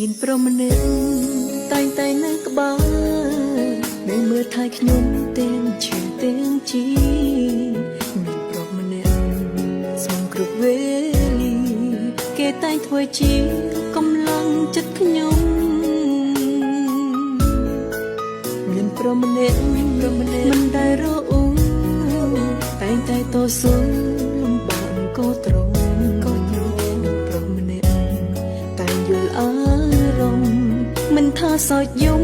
មានប្រមនេតែងនៅក្បែរនៅមើលថៃខ្ញុំទាំងឈឺទាំងជីមានប្រមនេសំគ្រប់វេលាគេតែងធ្វើជាកម្លាំងចិត្តខ្ញុំមានប្រមនេមិនដែលរអ៊ូតែតស៊ូលំបាកក៏ត្រង់ប្រមនេតែយល់អារម្មណ៍មិនថាសោកយំ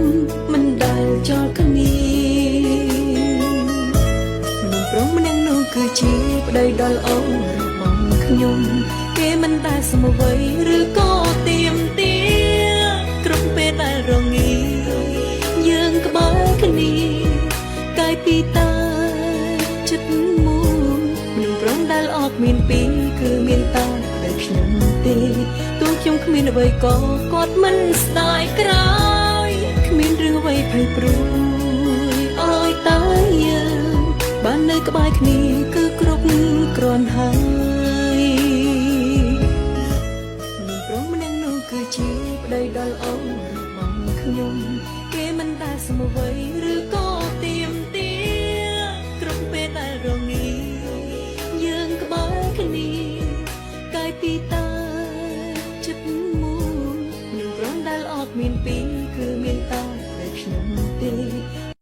មិនដែលចោលគ្នាមនុស្សប្រុសម្នាក់នោះគឺជាប្តីដ៏ល្អរបស់ខ្ញុំគេមិនដែលសមអ្វីឬក៏ទៀមទាគ្រប់ពេលដែលរងាយើងក្បែរគ្នាកាយពីតាចិត្តមួយមនុស្សប្រុសដែលអត់មានពីរគឺមានតាដែលខ្ញុំទេទោះខ្ញុំគ្មានអ្វីក៏គាត់មិនស្ដាយក្រោយគ្មានរឿងអ្វីភ័យព្រួយអើយតែយើងបាននៅក្បែរគ្នាគឺគ្រប់គ្រាន់ហើយមនុស្សប្រុសម្នាក់នោះគឺជាប្តីដ៏ល្អរបស់ខ្ញុំគេមិនដែលសមអ្វីឬក៏ទៀមទាគ្រប់ពេលដែលរងាយើងក្បែរគ្នាកាយពីតាចិត្តមួយនឹងរំដែលអត់មានពីរ